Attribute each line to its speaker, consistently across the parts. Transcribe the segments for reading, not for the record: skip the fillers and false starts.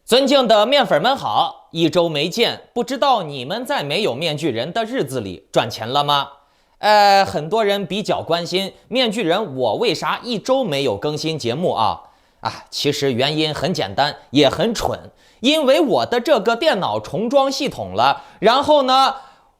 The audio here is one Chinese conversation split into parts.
Speaker 1: 尊敬的面粉们好，一周没见，不知道你们在没有面具人的日子里赚钱了吗？很多人比较关心面具人我为啥一周没有更新节目啊？其实原因很简单，也很蠢，因为我的这个电脑重装系统了，然后呢，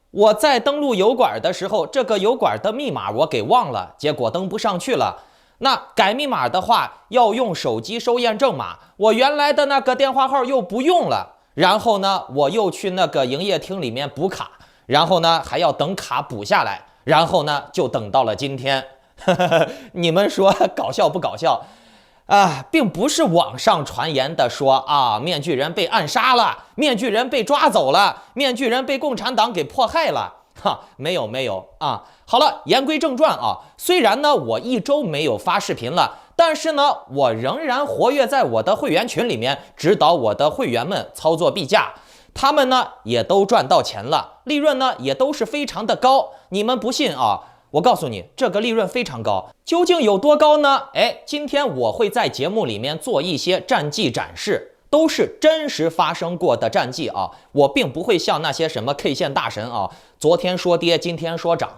Speaker 1: 我在登录油管的时候，这个油管的密码我给忘了，结果登不上去了。那改密码的话要用手机收验证码，我原来的那个电话号又不用了，然后呢我又去那个营业厅里面补卡，然后呢还要等卡补下来，然后呢就等到了今天。你们说搞笑不搞笑并不是网上传言的说面具人被暗杀了，面具人被抓走了，面具人被共产党给迫害了。没有好了，言归正传虽然呢我一周没有发视频了，但是呢我仍然活跃在我的会员群里面，指导我的会员们操作币价，他们呢也都赚到钱了，利润呢也都是非常的高。你们不信我告诉你，这个利润非常高，究竟有多高呢？今天我会在节目里面做一些战绩展示，都是真实发生过的战绩我并不会像那些什么 K 线大神昨天说跌，今天说涨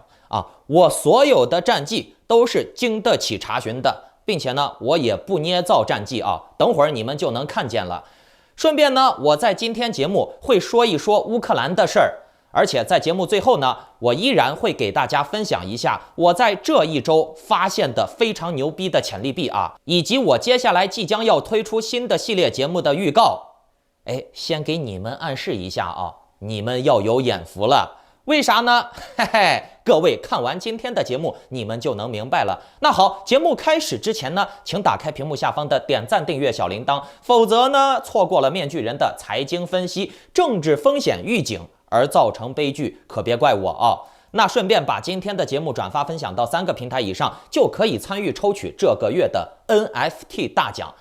Speaker 1: 我所有的战绩都是经得起查询的，并且呢，我也不捏造战绩等会儿你们就能看见了。顺便呢，我在今天节目会说一说乌克兰的事儿，而且在节目最后呢，我依然会给大家分享一下我在这一周发现的非常牛逼的潜力币以及我接下来即将要推出新的系列节目的预告。先给你们暗示一下你们要有眼福了。为啥呢？各位看完今天的节目，你们就能明白了。那好，节目开始之前呢，请打开屏幕下方的点赞、订阅、小铃铛，否则呢，错过了面具人的财经分析、政治风险预警而造成悲剧，可别怪我那顺便把今天的节目转发分享到3个平台以上，就可以参与抽取这个月的 NFT 大奖。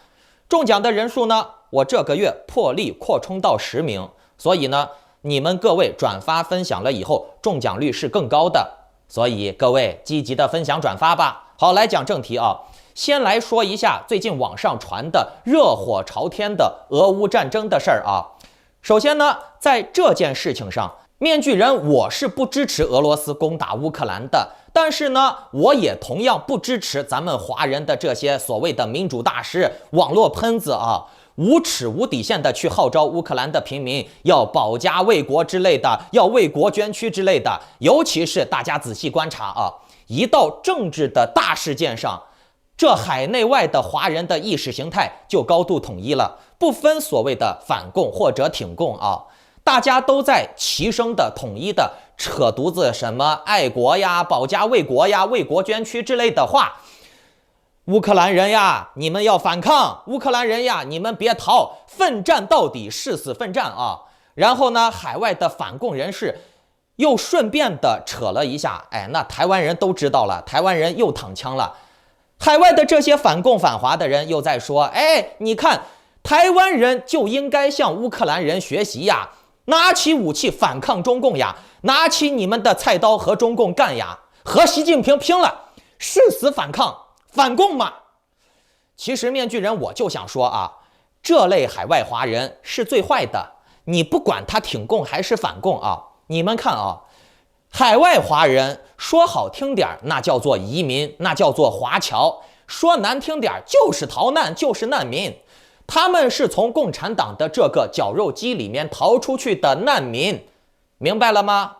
Speaker 1: 中奖的人数呢，我这个月破例扩充到10名，所以呢，你们各位转发分享了以后，中奖率是更高的，所以各位积极的分享转发吧。好，来讲正题先来说一下最近网上传的热火朝天的俄乌战争的事儿首先呢，在这件事情上，面具人我是不支持俄罗斯攻打乌克兰的，但是呢，我也同样不支持咱们华人的这些所谓的民主大师、网络喷子无耻无底线的去号召乌克兰的平民要保家卫国之类的，要为国捐躯之类的。尤其是大家仔细观察一到政治的大事件上，这海内外的华人的意识形态就高度统一了，不分所谓的反共或者挺共大家都在齐声的统一的扯犊子什么爱国呀、保家卫国呀、为国捐躯之类的话。乌克兰人呀，你们要反抗！乌克兰人呀，你们别逃，奋战到底，誓死奋战然后呢，海外的反共人士又顺便的扯了一下，那台湾人都知道了，台湾人又躺枪了。海外的这些反共反华的人又在说，你看，台湾人就应该向乌克兰人学习呀，拿起武器反抗中共呀，拿起你们的菜刀和中共干呀，和习近平拼了，誓死反抗。反共嘛，其实面具人我就想说这类海外华人是最坏的，你不管他挺共还是反共你们看海外华人说好听点那叫做移民，那叫做华侨，说难听点就是逃难，就是难民，他们是从共产党的这个绞肉机里面逃出去的难民，明白了吗？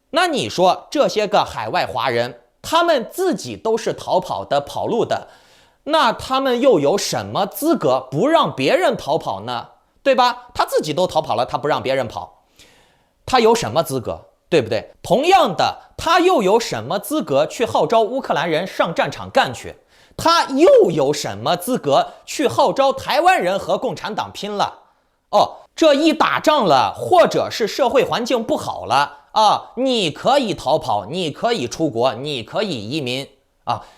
Speaker 1: 那你说这些个海外华人他们自己都是逃跑的、跑路的，那他们又有什么资格不让别人逃跑呢？对吧？他自己都逃跑了，他不让别人跑，他有什么资格？对不对？同样的，他又有什么资格去号召乌克兰人上战场干去？他又有什么资格去号召台湾人和共产党拼了？这一打仗了，或者是社会环境不好了你可以逃跑，你可以出国，你可以移民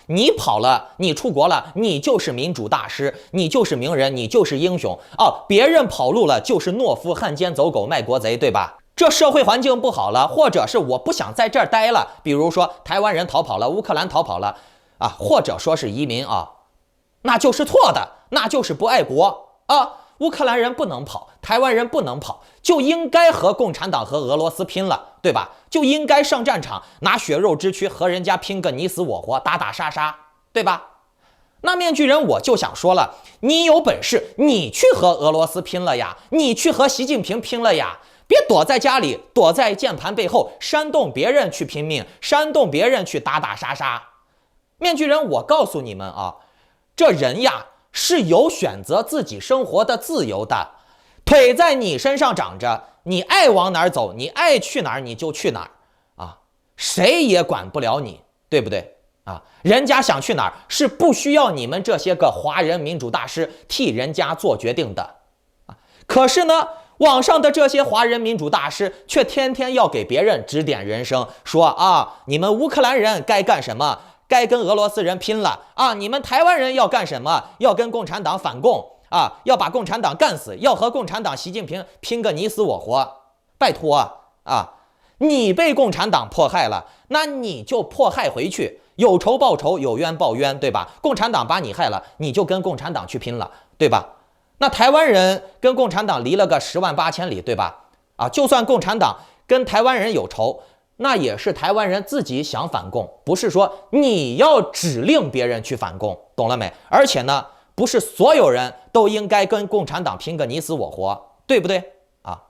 Speaker 1: 你跑了，你出国了，你就是民主大师，你就是名人，你就是英雄别人跑路了就是懦夫、汉奸、走狗、卖国贼，对吧？这社会环境不好了，或者是我不想在这儿待了，比如说台湾人逃跑了，乌克兰逃跑了或者说是移民那就是错的，那就是不爱国乌克兰人不能跑，台湾人不能跑，就应该和共产党和俄罗斯拼了，对吧？就应该上战场，拿血肉之躯和人家拼个你死我活，打打杀杀，对吧？那面具人我就想说了，你有本事你去和俄罗斯拼了呀，你去和习近平拼了呀，别躲在家里，躲在键盘背后煽动别人去拼命，煽动别人去打打杀杀。面具人我告诉你们啊，这人呀是有选择自己生活的自由的，腿在你身上长着，你爱往哪儿走，你爱去哪儿你就去哪儿啊，谁也管不了你，对不对啊？人家想去哪儿是不需要你们这些个华人民主大师替人家做决定的啊。可是呢，网上的这些华人民主大师却天天要给别人指点人生，说啊，你们乌克兰人该干什么？该跟俄罗斯人拼了啊！你们台湾人要干什么？要跟共产党反共啊！要把共产党干死，要和共产党习近平拼个你死我活。拜托啊！你被共产党迫害了，那你就迫害回去，有仇报仇，有冤报冤，对吧？共产党把你害了，你就跟共产党去拼了，对吧？那台湾人跟共产党离了个108000里，对吧？啊，就算共产党跟台湾人有仇，那也是台湾人自己想反共，不是说你要指令别人去反共，懂了没？而且呢，不是所有人都应该跟共产党拼个你死我活，对不对啊？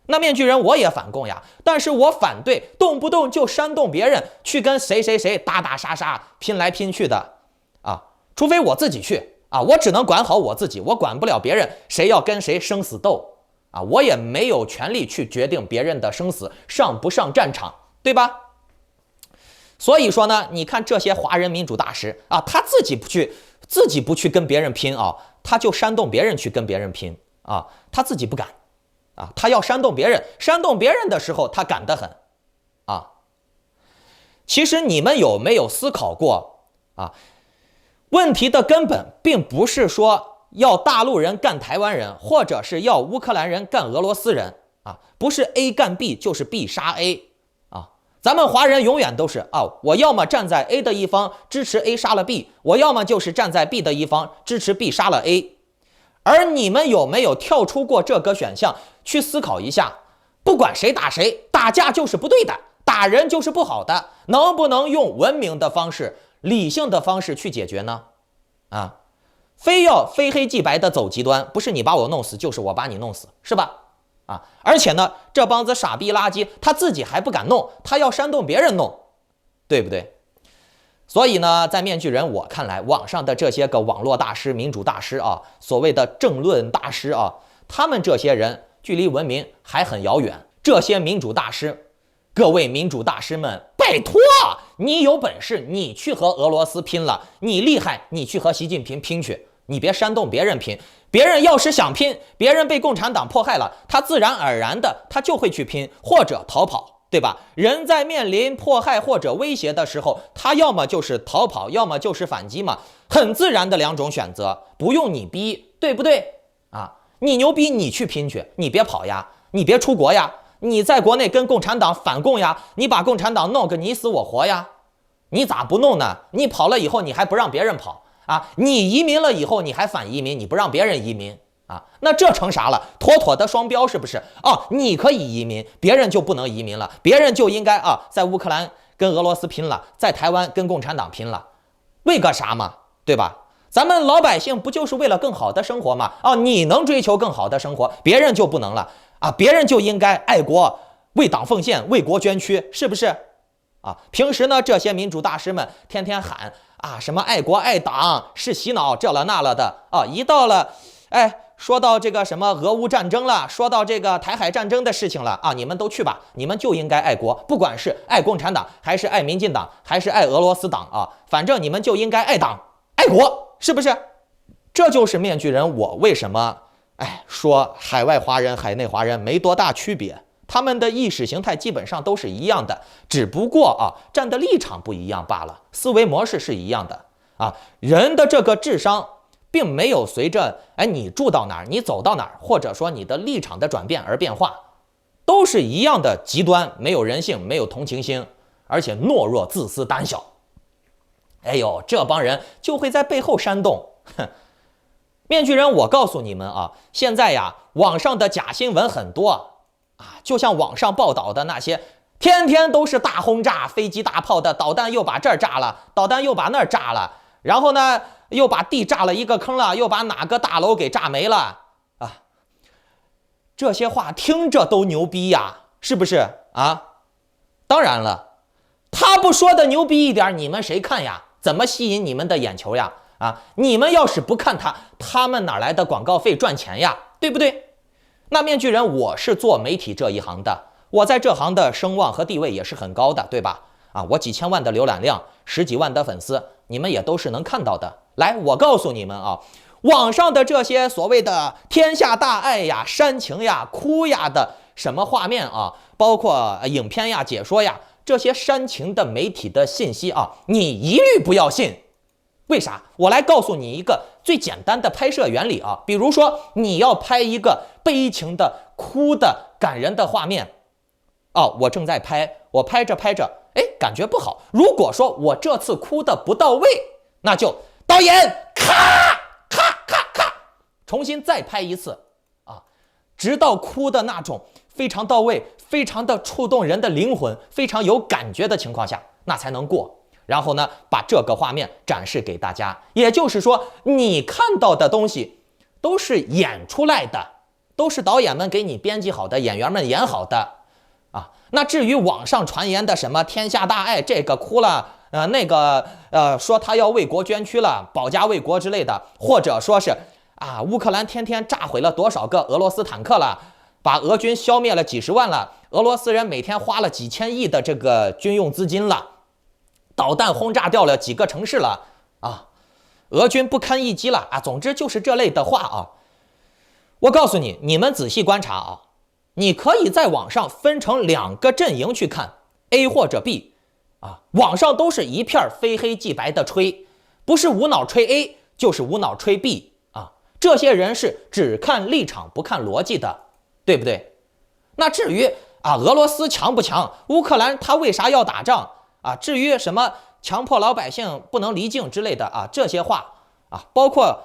Speaker 1: 那面具人我也反共呀，但是我反对动不动就煽动别人去跟谁谁谁打打杀杀、拼来拼去的啊，除非我自己去啊，我只能管好我自己，我管不了别人谁要跟谁生死斗啊，我也没有权利去决定别人的生死，上不上战场。对吧？所以说呢，你看这些华人民主大师啊，他自己不去跟别人拼啊，他就煽动别人去跟别人拼啊，他自己不敢啊，他要煽动别人，煽动别人的时候他敢得很啊。其实你们有没有思考过啊？问题的根本并不是说要大陆人干台湾人，或者是要乌克兰人干俄罗斯人啊，不是 A 干 B 就是 B 杀 A。咱们华人永远都是啊，我要么站在 A 的一方支持 A 杀了 B， 我要么就是站在 B 的一方支持 B 杀了 A。而你们有没有跳出过这个选项去思考一下，不管谁打谁，打架就是不对的，打人就是不好的，能不能用文明的方式、理性的方式去解决呢？啊，非要非黑即白的走极端，不是你把我弄死，就是我把你弄死，是吧？啊，而且呢，这帮子傻逼垃圾，他自己还不敢弄，他要煽动别人弄，对不对？所以呢，在面具人我看来，网上的这些个网络大师、民主大师啊，所谓的政论大师啊，他们这些人距离文明还很遥远。这些民主大师，各位民主大师们，拜托，你有本事你去和俄罗斯拼了，你厉害，你去和习近平拼去，你别煽动别人拼。别人要是想拼，别人被共产党迫害了，他自然而然的他就会去拼或者逃跑，对吧？人在面临迫害或者威胁的时候，他要么就是逃跑，要么就是反击嘛，很自然的两种选择，不用你逼，对不对啊？你牛逼，你去拼去，你别跑呀，你别出国呀，你在国内跟共产党反共呀，你把共产党弄个你死我活呀，你咋不弄呢？你跑了以后，你还不让别人跑啊？你移民了以后，你还反移民，你不让别人移民啊？那这成啥了？妥妥的双标是不是？哦，你可以移民，别人就不能移民了，别人就应该啊，在乌克兰跟俄罗斯拼了，在台湾跟共产党拼了，为个啥嘛？对吧？咱们老百姓不就是为了更好的生活吗？哦，你能追求更好的生活，别人就不能了啊？别人就应该爱国、为党奉献、为国捐躯，是不是？啊，平时呢，这些民主大师们天天喊啊什么爱国爱党是洗脑这了那了的啊，一到了说到这个什么俄乌战争了，说到这个台海战争的事情了啊，你们都去吧，你们就应该爱国，不管是爱共产党还是爱民进党还是爱俄罗斯党啊，反正你们就应该爱党爱国，是不是？这就是面具人我为什么说海外华人海内华人没多大区别，他们的意识形态基本上都是一样的，只不过站的立场不一样罢了，思维模式是一样的啊。人的这个智商并没有随着你住到哪儿，你走到哪儿，或者说你的立场的转变而变化，都是一样的极端，没有人性，没有同情心，而且懦弱、自私、胆小。哎呦，这帮人就会在背后煽动。面具人，我告诉你们啊，现在呀，网上的假新闻很多啊，就像网上报道的那些，天天都是大轰炸、飞机大炮的，导弹又把这儿炸了，导弹又把那儿炸了，然后呢，又把地炸了一个坑了，又把哪个大楼给炸没了啊！这些话听着都牛逼呀，是不是啊？当然了，他不说的牛逼一点，你们谁看呀？怎么吸引你们的眼球呀？啊，你们要是不看他们哪来的广告费赚钱呀？对不对？那面具人，我是做媒体这一行的，我在这行的声望和地位也是很高的，对吧？啊，我几千万的浏览量，10几万的粉丝，你们也都是能看到的。来，我告诉你们啊，网上的这些所谓的天下大爱呀、煽情呀、哭呀的什么画面啊，包括影片呀、解说呀，这些煽情的媒体的信息啊，你一律不要信。为啥？我来告诉你一个最简单的拍摄原理啊，比如说你要拍一个悲情的、哭的、感人的画面，哦，我正在拍，我拍着拍着，哎，感觉不好。如果说我这次哭的不到位，那就导演咔咔咔咔，重新再拍一次啊，直到哭的那种非常到位、非常的触动人的灵魂、非常有感觉的情况下，那才能过。然后呢，把这个画面展示给大家。也就是说，你看到的东西都是演出来的，都是导演们给你编辑好的，演员们演好的啊。那至于网上传言的什么天下大爱，这个哭了，那个说他要为国捐躯了，保家卫国之类的，或者说是啊，乌克兰天天炸毁了多少个俄罗斯坦克了，把俄军消灭了几十万了，俄罗斯人每天花了几千亿的这个军用资金了。导弹轰炸掉了几个城市了啊，俄军不堪一击了啊，总之就是这类的话啊。我告诉你，你们仔细观察啊，你可以在网上分成2个阵营去看 A 或者 B 啊，网上都是一片非黑即白的吹，不是无脑吹 A 就是无脑吹 B 啊，这些人是只看立场不看逻辑的，对不对？那至于啊，俄罗斯强不强，乌克兰他为啥要打仗啊？至于什么强迫老百姓不能离境之类的啊，这些话啊，包括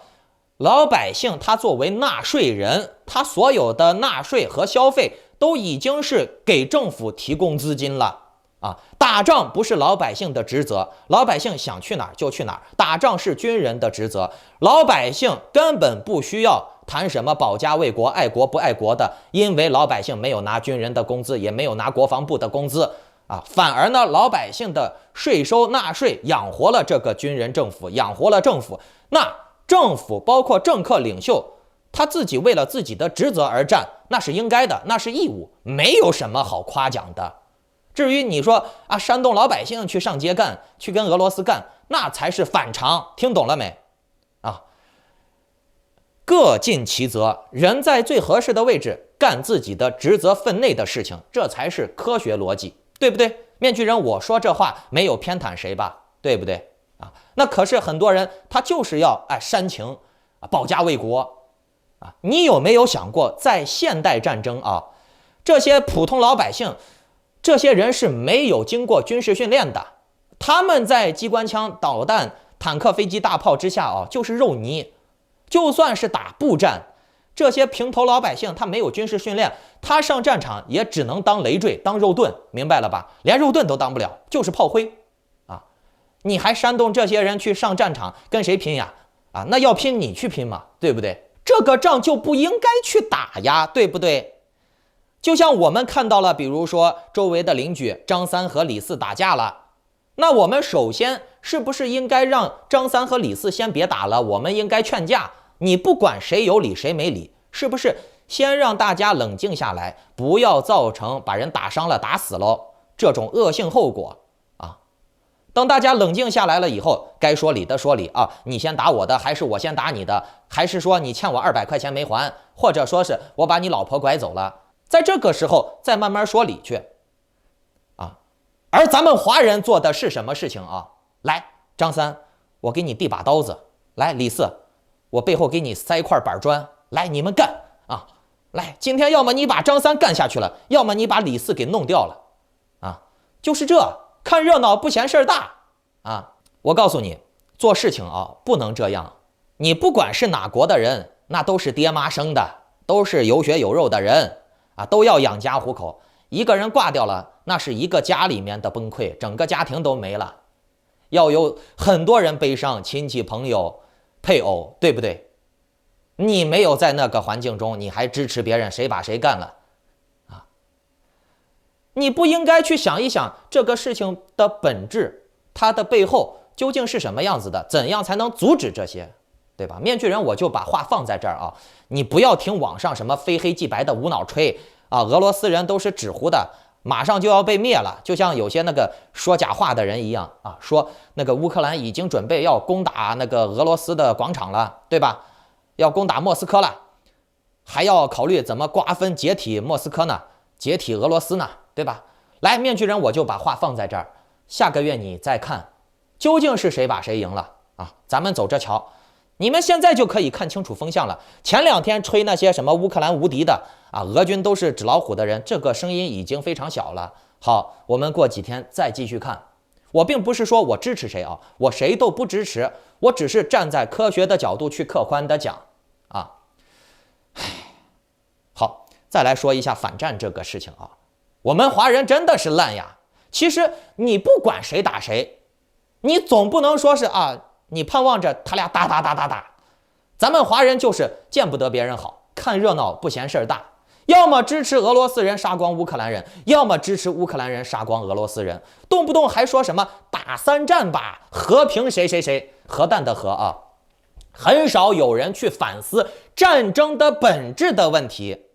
Speaker 1: 老百姓他作为纳税人，他所有的纳税和消费都已经是给政府提供资金了啊。打仗不是老百姓的职责，老百姓想去哪儿就去哪儿，打仗是军人的职责，老百姓根本不需要谈什么保家卫国、爱国不爱国的，因为老百姓没有拿军人的工资，也没有拿国防部的工资。啊，反而呢，老百姓的税收纳税养活了这个军人政府，养活了政府。那政府包括政客领袖，他自己为了自己的职责而战，那是应该的，那是义务，没有什么好夸奖的。至于你说啊，煽动老百姓去上街干，去跟俄罗斯干，那才是反常，听懂了没？啊，各尽其责，人在最合适的位置干自己的职责分内的事情，这才是科学逻辑。对不对？面具人，我说这话没有偏袒谁吧？对不对啊？那可是很多人他就是要煽情啊，保家卫国啊。你有没有想过，在现代战争啊，这些普通老百姓，这些人是没有经过军事训练的，他们在机关枪、导弹、坦克、飞机、大炮之下啊，就是肉泥。就算是打步战，这些平头老百姓他没有军事训练，他上战场也只能当累赘，当肉盾，明白了吧？连肉盾都当不了，就是炮灰啊！你还煽动这些人去上战场，跟谁拼呀？啊，那要拼你去拼嘛，对不对？这个仗就不应该去打呀，对不对？就像我们看到了，比如说周围的邻居张三和李四打架了，那我们首先是不是应该让张三和李四先别打了？我们应该劝架。你不管谁有理谁没理，是不是先让大家冷静下来，不要造成把人打伤了、打死了这种恶性后果啊？等大家冷静下来了以后，该说理的说理啊，你先打我的，还是我先打你的，还是说你欠我200块钱没还，或者说是我把你老婆拐走了，在这个时候再慢慢说理去啊。而咱们华人做的是什么事情啊？来，张三，我给你递把刀子，来，李四，我背后给你塞块板砖，来，你们干啊！来，今天要么你把张三干下去了，要么你把李四给弄掉了啊！就是这，看热闹不嫌事儿大啊！我告诉你，做事情啊不能这样你不管是哪国的人，那都是爹妈生的，都是有血有肉的人啊，都要养家糊口。一个人挂掉了，那是一个家里面的崩溃，整个家庭都没了，要有很多人悲伤，亲戚朋友配偶，对不对？你没有在那个环境中，你还支持别人谁把谁干了啊？你不应该去想一想这个事情的本质，它的背后究竟是什么样子的，怎样才能阻止这些，对吧？面具人我就把话放在这儿啊，你不要听网上什么非黑即白的无脑吹啊，俄罗斯人都是纸糊的，马上就要被灭了，就像有些那个说假话的人一样啊，说那个乌克兰已经准备要攻打那个俄罗斯的广场了，对吧？要攻打莫斯科了，还要考虑怎么瓜分解体莫斯科呢？解体俄罗斯呢？对吧？来，面具人我就把话放在这儿，下个月你再看，究竟是谁把谁赢了啊？咱们走着瞧。你们现在就可以看清楚风向了。前2天吹那些什么乌克兰无敌的啊，俄军都是纸老虎的人，这个声音已经非常小了。好，我们过几天再继续看。我并不是说我支持谁啊，我谁都不支持，我只是站在科学的角度去客观的讲啊。好，再来说一下反战这个事情啊，我们华人真的是烂呀。其实你不管谁打谁，你总不能说是啊。你盼望着他俩打，咱们华人就是见不得别人好，看热闹不嫌事儿大，要么支持俄罗斯人杀光乌克兰人，要么支持乌克兰人杀光俄罗斯人，动不动还说什么打3战吧，和平谁，核弹的核啊，很少有人去反思战争的本质的问题，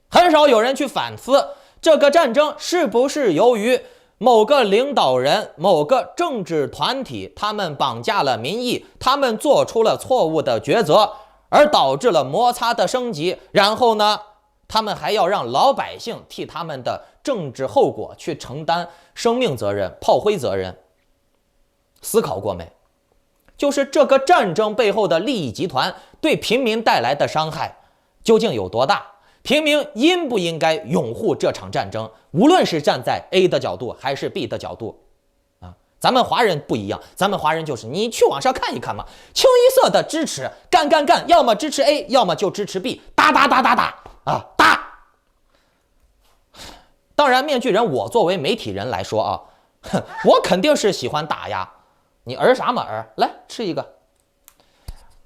Speaker 1: 很少有人去反思这个战争是不是由于某个领导人、某个政治团体，他们绑架了民意，他们做出了错误的抉择，而导致了摩擦的升级。然后呢，他们还要让老百姓替他们的政治后果去承担生命责任、炮灰责任。思考过没？就是这个战争背后的利益集团对平民带来的伤害究竟有多大？平民应不应该拥护这场战争？无论是站在 A 的角度还是 B 的角度啊，咱们华人不一样，咱们华人就是你去网上看一看嘛，清一色的支持，干，要么支持 A， 要么就支持 B， 打啊，打！当然，面具人我作为媒体人来说啊，我肯定是喜欢打呀，你儿啥嘛儿？来吃一个，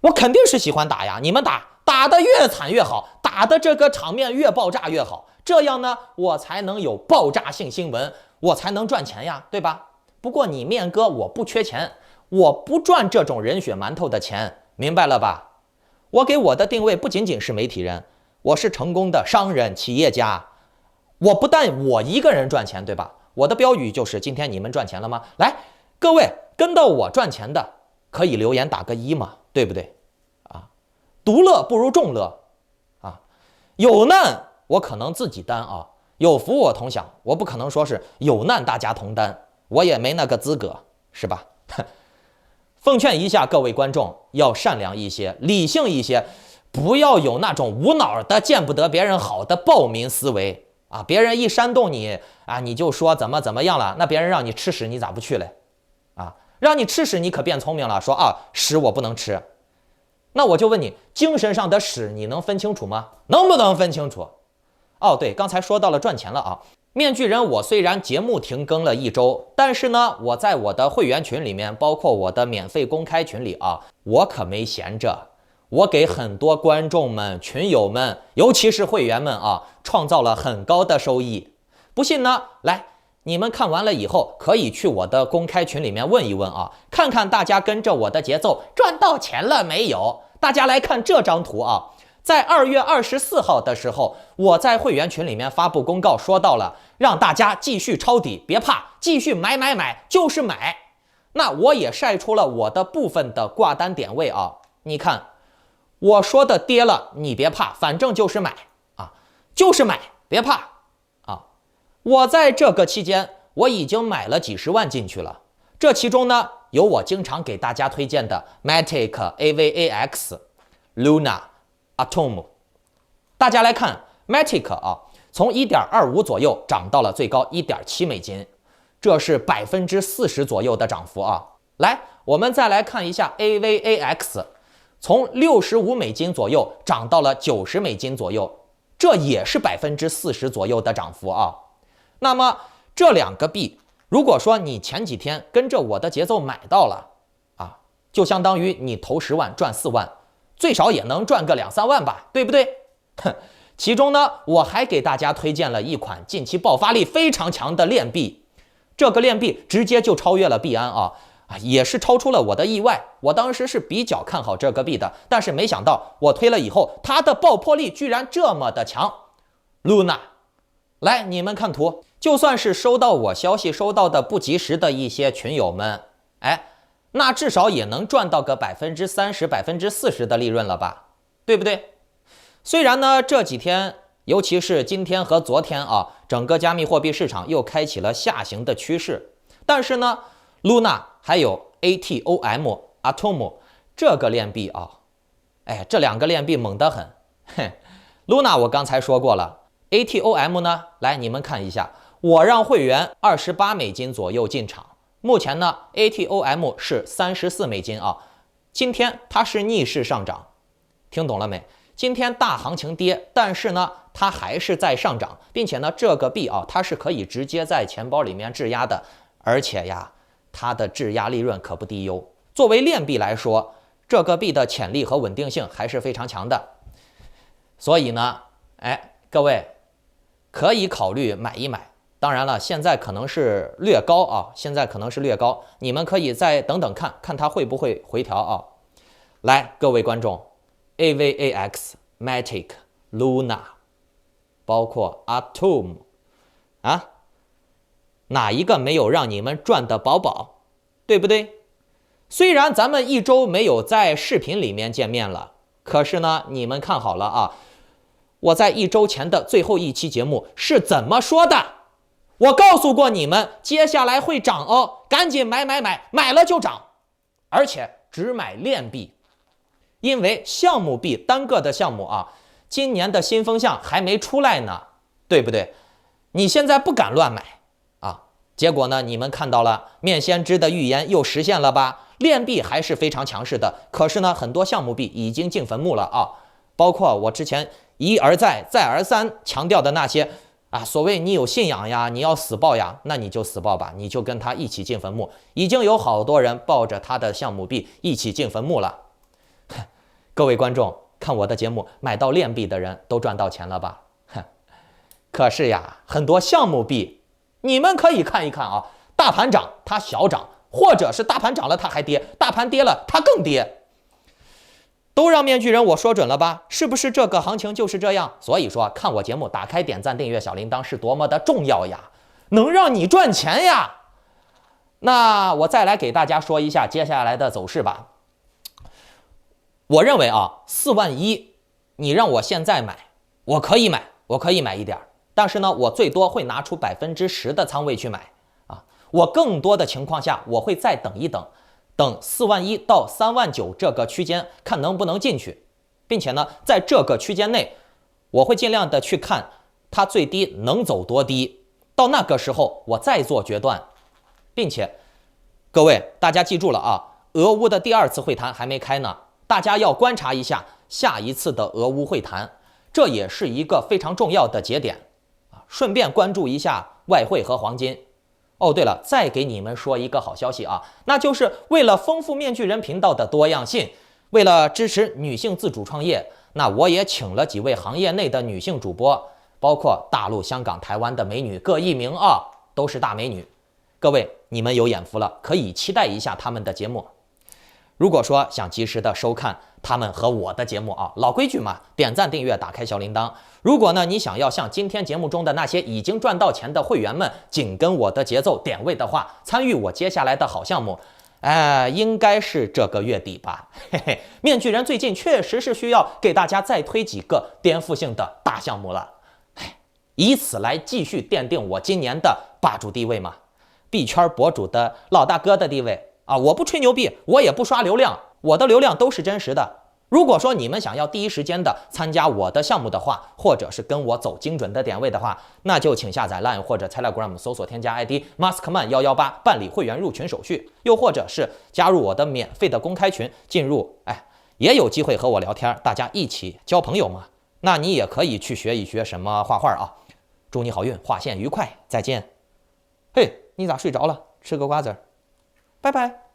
Speaker 1: 我肯定是喜欢打呀，你们打得越惨越好，打的这个场面越爆炸越好，这样呢，我才能有爆炸性新闻，我才能赚钱呀，对吧？不过你面哥我不缺钱，我不赚这种人血馒头的钱，明白了吧？我给我的定位不仅仅是媒体人，我是成功的商人、企业家。我不但我一个人赚钱，对吧？我的标语就是今天你们赚钱了吗？来，各位跟到我赚钱的，可以留言打个1嘛，对不对？独乐不如众乐啊！有难我可能自己担啊，有福我同享，我不可能说是有难大家同担，我也没那个资格，是吧？奉劝一下各位观众，要善良一些，理性一些，不要有那种无脑的见不得别人好的暴民思维啊！别人一煽动你啊，你就说怎么样了，那别人让你吃屎，你咋不去嘞？啊，让你吃屎，你可变聪明了，说啊，屎我不能吃。那我就问你，精神上的屎你能分清楚吗？能不能分清楚？哦，对，刚才说到了赚钱了啊。面具人我虽然节目停更了1周，但是呢，我在我的会员群里面，包括我的免费公开群里啊，我可没闲着，我给很多观众们、群友们，尤其是会员们啊，创造了很高的收益。不信呢，来，你们看完了以后，可以去我的公开群里面问一问啊，看看大家跟着我的节奏赚到钱了没有？大家来看这张图啊，在2月24号的时候，我在会员群里面发布公告，说到了让大家继续抄底，别怕，继续买，就是买。那我也晒出了我的部分的挂单点位啊，你看，我说的跌了，你别怕，反正就是买啊，就是买，别怕。我在这个期间，我已经买了几十万进去了。这其中呢，有我经常给大家推荐的 Matic AVAX、Luna、Atom。大家来看 Matic 啊，从 1.25 左右涨到了最高1.7美金，这是40%左右的涨幅啊。来，我们再来看一下 AVAX， 从65美金左右涨到了90美金左右，这也是40%左右的涨幅啊。那么这两个币，如果说你前几天跟着我的节奏买到了啊，就相当于你投10万赚4万，最少也能赚个2、3万吧，对不对？其中呢，我还给大家推荐了一款近期爆发力非常强的链币，这个链币直接就超越了币安啊，也是超出了我的意外。我当时是比较看好这个币的，但是没想到我推了以后，它的爆破力居然这么的强。Luna， 来，你们看图，就算是收到我消息收到的不及时的一些群友们，那至少也能赚到个30%、40%的利润了吧，对不对？虽然呢，这几天，尤其是今天和昨天啊，整个加密货币市场又开启了下行的趋势，但是呢 ，Luna 还有 ATOM 这个链币啊，这两个链币猛得很。Luna 我刚才说过了 ，ATOM 呢，来你们看一下，我让会员28美金左右进场，目前呢 ATOM 是34美金啊，今天它是逆势上涨，听懂了没？今天大行情跌，但是呢，它还是在上涨，并且呢，这个币啊，它是可以直接在钱包里面质押的，而且呀，它的质押利润可不低哟。作为链币来说，这个币的潜力和稳定性还是非常强的，所以呢，各位可以考虑买一买。当然了，现在可能是略高啊，你们可以再等等看看它会不会回调啊。来，各位观众。AVAX、Matic、Luna， 包括 ATOM 啊，哪一个没有让你们赚得饱饱，对不对？虽然咱们一周没有在视频里面见面了，可是呢，你们看好了啊，我在1周前的最后一期节目是怎么说的？我告诉过你们，接下来会涨哦，赶紧买，买了就涨，而且只买链币。因为项目币单个的项目啊，今年的新风向还没出来呢，对不对？你现在不敢乱买啊，结果呢，你们看到了面先知的预言又实现了吧？链币还是非常强势的，可是呢，很多项目币已经进坟墓了啊，包括我之前一而再再而三强调的那些啊，所谓你有信仰呀，你要死抱呀，那你就死抱吧，你就跟他一起进坟墓，已经有好多人抱着他的项目币一起进坟墓了。各位观众，看我的节目买到链币的人都赚到钱了吧？可是呀，很多项目币，你们可以看一看啊，大盘涨它小涨，或者是大盘涨了它还跌，大盘跌了它更跌，都让面具人我说准了吧？是不是这个行情就是这样？所以说，看我节目，打开点赞、订阅小铃铛是多么的重要呀，能让你赚钱呀。那我再来给大家说一下接下来的走势吧。我认为啊，4万1，你让我现在买，我可以买一点，但是呢，我最多会拿出10%的仓位去买啊。我更多的情况下，我会再等一等，等4万1到3万9这个区间，看能不能进去，并且呢，在这个区间内，我会尽量的去看它最低能走多低，到那个时候我再做决断，并且各位大家记住了啊，俄乌的第2次会谈还没开呢。大家要观察一下下一次的俄乌会谈，这也是一个非常重要的节点啊。顺便关注一下外汇和黄金。哦，对了，再给你们说一个好消息啊，那就是为了丰富面具人频道的多样性，为了支持女性自主创业，那我也请了几位行业内的女性主播，包括大陆、香港、台湾的美女各1名啊，都是大美女。各位，你们有眼福了，可以期待一下他们的节目。如果说想及时的收看他们和我的节目啊，老规矩嘛，点赞、订阅、打开小铃铛。如果呢你想要像今天节目中的那些已经赚到钱的会员们，紧跟我的节奏点位的话，参与我接下来的好项目，应该是这个月底吧。嘿嘿，面具人最近确实是需要给大家再推几个颠覆性的大项目了，以此来继续奠定我今年的霸主地位嘛，币圈博主的老大哥的地位。啊，我不吹牛逼，我也不刷流量，我的流量都是真实的。如果说你们想要第一时间的参加我的项目的话，或者是跟我走精准的点位的话，那就请下载 Line 或者 Telegram 搜索添加 ID maskman118办理会员入群手续，又或者是加入我的免费的公开群，进入也有机会和我聊天，大家一起交朋友嘛。那你也可以去学一学什么画画啊。祝你好运，画线愉快，再见。嘿，你咋睡着了？吃个瓜子儿，拜拜。